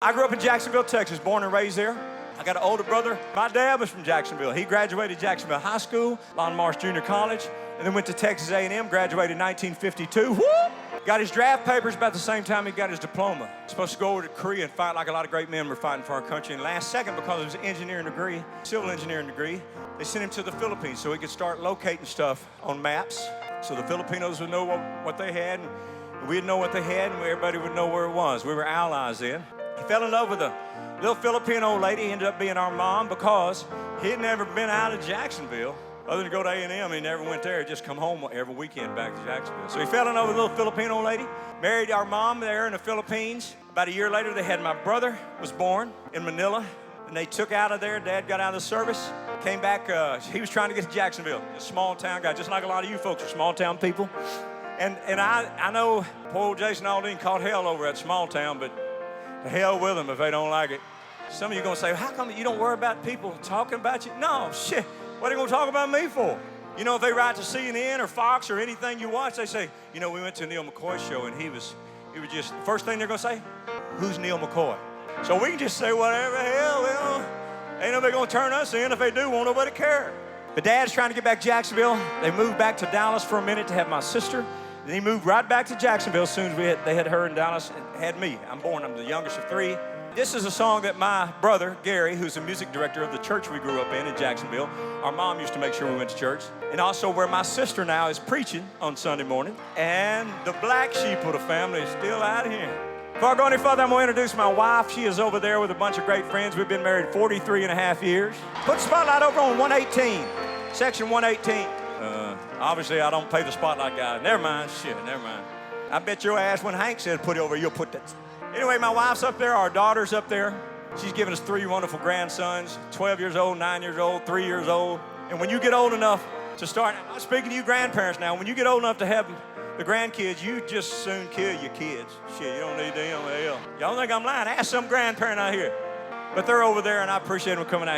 I grew up in Jacksonville, Texas, born and raised there. I got an older brother. My dad was from Jacksonville. He graduated Jacksonville High School, Lon Marsh Junior College, and then went to Texas A&M, graduated in 1952. Woo! Got his draft papers about the same time he got his diploma. Supposed to go over to Korea and fight like a lot of great men were fighting for our country. And last second, because of his engineering degree, civil engineering degree, they sent him to the Philippines so he could start locating stuff on maps. So the Filipinos would know what they had, and we'd know what they had, and everybody would know where it was. We were allies then. He fell in love with a little Filipino old lady. He ended up being our mom because he had never been out of Jacksonville. Other than go to A&M, he never went there. He'd just come home every weekend back to Jacksonville. So he fell in love with a little Filipino lady, married our mom there in the Philippines. About a year later, they had my brother was born in Manila, and they took out of there. Dad got out of the service, came back. He was trying to get to Jacksonville, a small town guy, just like a lot of you folks are small town people. And I know poor old Jason Aldean caught hell over at small town, but to hell with them if they don't like it. Some of you are going to say, how come you don't worry about people talking about you? No, shit. What are they going to talk about me for? You know, if they write to CNN or Fox or anything you watch, they say, you know, we went to a Neal McCoy show and he was just, the first thing they're going to say, who's Neal McCoy? So we can just say whatever, hell, well, ain't nobody going to turn us in. If they do, won't nobody care. But Dad's trying to get back to Jacksonville. They moved back to Dallas for a minute to have my sister. Then he moved right back to Jacksonville as soon as they had her in Dallas and had me. I'm the youngest of three. This is a song that my brother, Gary, who's the music director of the church we grew up in Jacksonville, our mom used to make sure we went to church, and also where my sister now is preaching on Sunday morning, and the black sheep of the family is still out here. Before I go any further, I'm going to introduce my wife. She is over there with a bunch of great friends. We've been married 43 and a half years. Put the spotlight over on 118, section 118. Obviously, I don't pay the spotlight guy. Never mind, shit, never mind. I bet your ass when Hank said put it over, you'll put that. Anyway, my wife's up there, our daughter's up there. She's given us 3 wonderful grandsons, 12 years old, 9 years old, 3 years old. And when you get old enough to start, I'm speaking to you grandparents now, when you get old enough to have the grandkids, you just soon kill your kids. Shit, you don't need them, hell. Y'all think I'm lying? Ask some grandparent out here. But they're over there, and I appreciate them coming out.